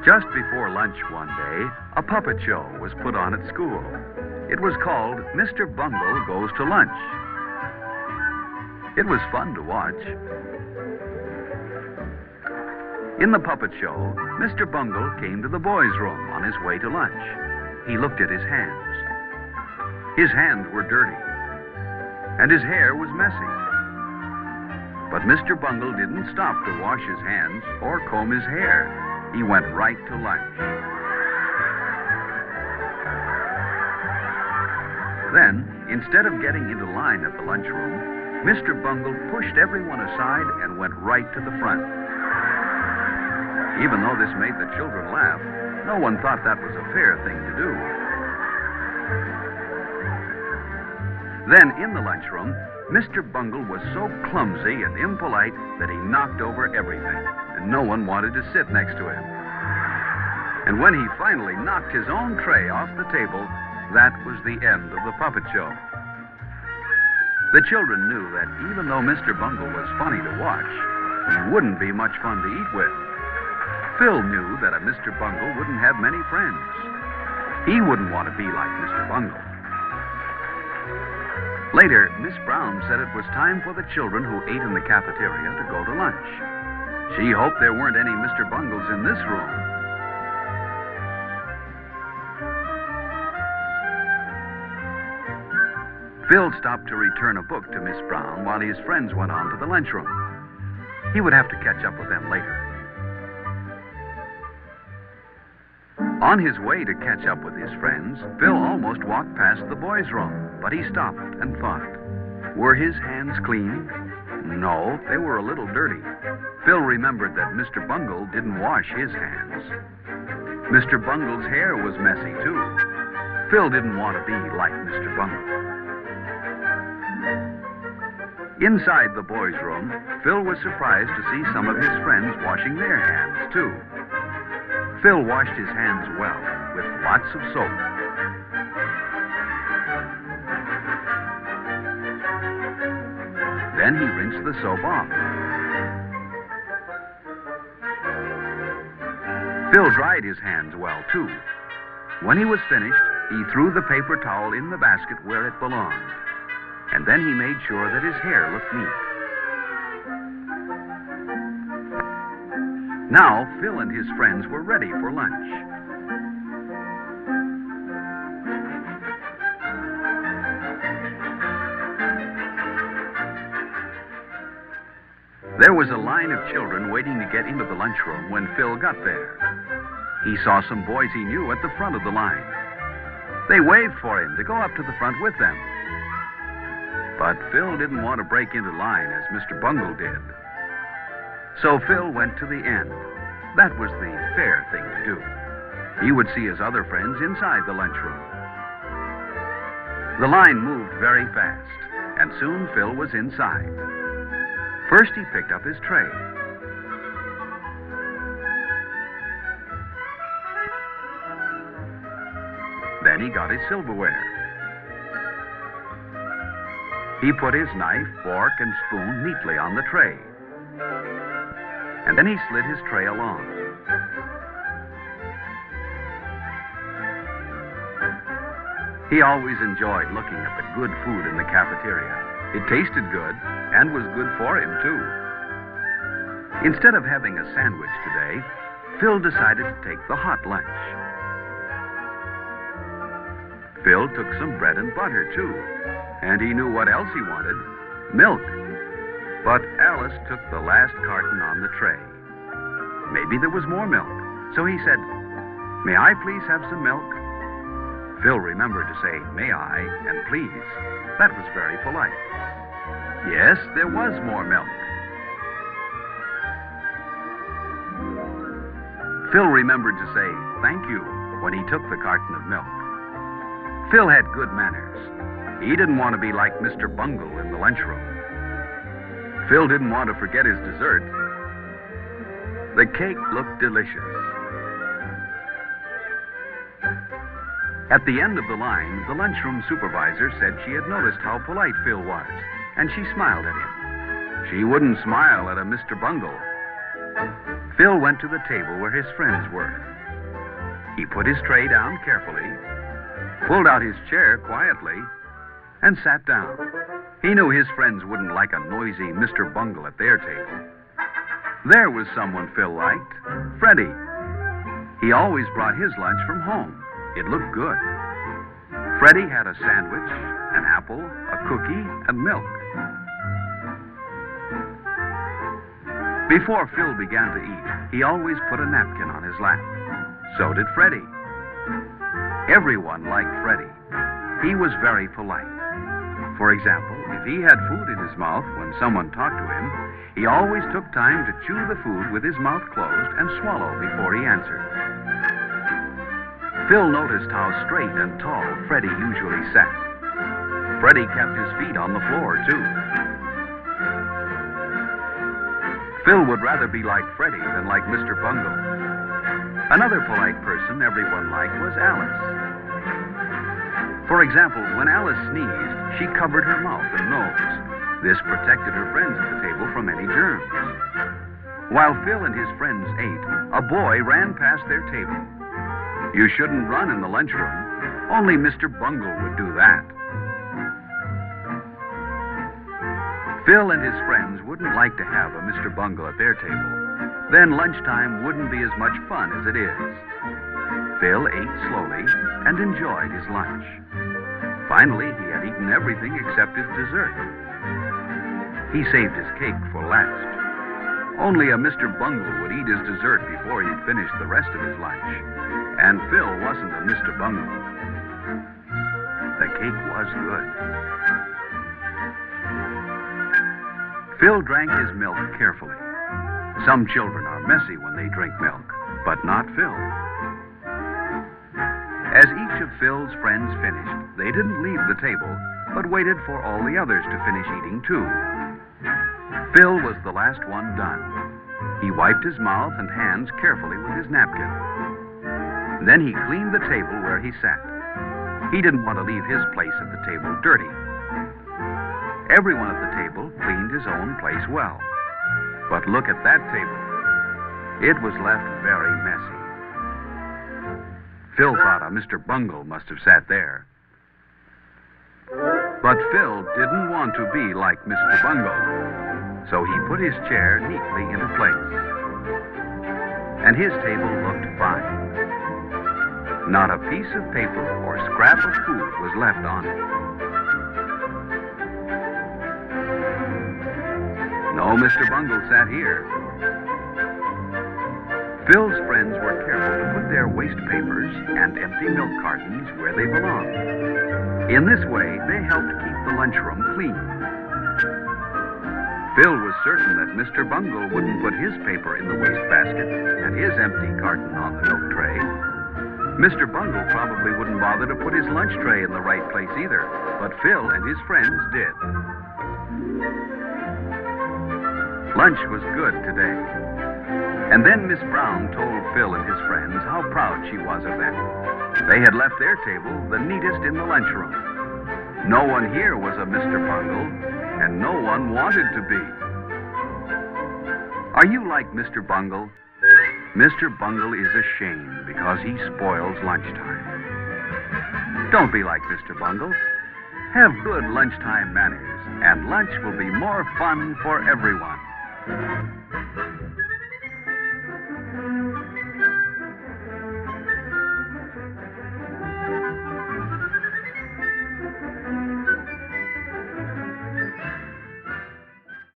Just before lunch one day, a puppet show was put on at school. It was called Mr. Bungle Goes to Lunch. It was fun to watch. In the puppet show, Mr. Bungle came to the boys' room on his way to lunch. He looked at his hands. His hands were dirty, and his hair was messy. But Mr. Bungle didn't stop to wash his hands or comb his hair. He went right to lunch. Then, instead of getting into line at the lunchroom, Mr. Bungle pushed everyone aside and went right to the front. Even though this made the children laugh, no one thought that was a fair thing to do. Then, in the lunchroom, Mr. Bungle was so clumsy and impolite that he knocked over everything, and no one wanted to sit next to him. And when he finally knocked his own tray off the table, that was the end of the puppet show. The children knew that even though Mr. Bungle was funny to watch, he wouldn't be much fun to eat with. Phil knew that a Mr. Bungle wouldn't have many friends. He wouldn't want to be like Mr. Bungle. Later, Miss Brown said it was time for the children who ate in the cafeteria to go to lunch. She hoped there weren't any Mr. Bungles in this room. Phil stopped to return a book to Miss Brown while his friends went on to the lunchroom. He would have to catch up with them later. On his way to catch up with his friends, Phil almost walked past the boys' room, but he stopped and thought. Were his hands clean? No, they were a little dirty. Phil remembered that Mr. Bungle didn't wash his hands. Mr. Bungle's hair was messy, too. Phil didn't want to be like Mr. Bungle. Inside the boys' room, Phil was surprised to see some of his friends washing their hands, too. Phil washed his hands well, with lots of soap. Then he rinsed the soap off. Phil dried his hands well, too. When he was finished, he threw the paper towel in the basket where it belonged. And then he made sure that his hair looked neat. Now, Phil and his friends were ready for lunch. There was a line of children waiting to get into the lunchroom when Phil got there. He saw some boys he knew at the front of the line. They waved for him to go up to the front with them. But Phil didn't want to break into line as Mr. Bungle did. So Phil went to the end. That was the fair thing to do. He would see his other friends inside the lunchroom. The line moved very fast, and soon Phil was inside. First, he picked up his tray. Then he got his silverware. He put his knife, fork, and spoon neatly on the tray. And then he slid his tray along. He always enjoyed looking at the good food in the cafeteria. It tasted good and was good for him, too. Instead of having a sandwich today, Phil decided to take the hot lunch. Phil took some bread and butter, too. And he knew what else he wanted, milk. But Alice took the last carton on the tray. Maybe there was more milk, so he said, "May I please have some milk?" Phil remembered to say, "May I?" and "please." That was very polite. Yes, there was more milk. Phil remembered to say, "Thank you," when he took the carton of milk. Phil had good manners. He didn't want to be like Mr. Bungle in the lunchroom. Phil didn't want to forget his dessert. The cake looked delicious. At the end of the line, the lunchroom supervisor said she had noticed how polite Phil was, and she smiled at him. She wouldn't smile at a Mr. Bungle. Phil went to the table where his friends were. He put his tray down carefully, pulled out his chair quietly, and sat down. He knew his friends wouldn't like a noisy Mr. Bungle at their table. There was someone Phil liked, Freddie. He always brought his lunch from home. It looked good. Freddie had a sandwich, an apple, a cookie, and milk. Before Phil began to eat, he always put a napkin on his lap. So did Freddie. Everyone liked Freddie. He was very polite. For example, if he had food in his mouth when someone talked to him, he always took time to chew the food with his mouth closed and swallow before he answered. Phil noticed how straight and tall Freddie usually sat. Freddie kept his feet on the floor, too. Phil would rather be like Freddie than like Mr. Bungle. Another polite person everyone liked was Alice. For example, when Alice sneezed, she covered her mouth and nose. This protected her friends at the table from any germs. While Phil and his friends ate, a boy ran past their table. You shouldn't run in the lunchroom. Only Mr. Bungle would do that. Phil and his friends wouldn't like to have a Mr. Bungle at their table. Then lunchtime wouldn't be as much fun as it is. Phil ate slowly and enjoyed his lunch. Finally, he had eaten everything except his dessert. He saved his cake for last. Only a Mr. Bungle would eat his dessert before he'd finished the rest of his lunch. And Phil wasn't a Mr. Bungle. The cake was good. Phil drank his milk carefully. Some children are messy when they drink milk, but not Phil. As each of Phil's friends finished, they didn't leave the table, but waited for all the others to finish eating too. Phil was the last one done. He wiped his mouth and hands carefully with his napkin. Then he cleaned the table where he sat. He didn't want to leave his place at the table dirty. Everyone at the table cleaned his own place well. But look at that table. It was left very messy. Phil thought a Mr. Bungle must have sat there. But Phil didn't want to be like Mr. Bungle, so he put his chair neatly into place. And his table looked fine. Not a piece of paper or scrap of food was left on it. No Mr. Bungle sat here. Phil's friends were careful to put their waste papers and empty milk cartons where they belonged. In this way, they helped keep the lunchroom clean. Phil was certain that Mr. Bungle wouldn't put his paper in the wastebasket and his empty carton on the milk tray. Mr. Bungle probably wouldn't bother to put his lunch tray in the right place either, but Phil and his friends did. Lunch was good today. And then Miss Brown told Phil and his friends how proud she was of them. They had left their table the neatest in the lunchroom. No one here was a Mr. Bungle, and no one wanted to be. Are you like Mr. Bungle? Mr. Bungle is a shame because he spoils lunchtime. Don't be like Mr. Bungle. Have good lunchtime manners, and lunch will be more fun for everyone.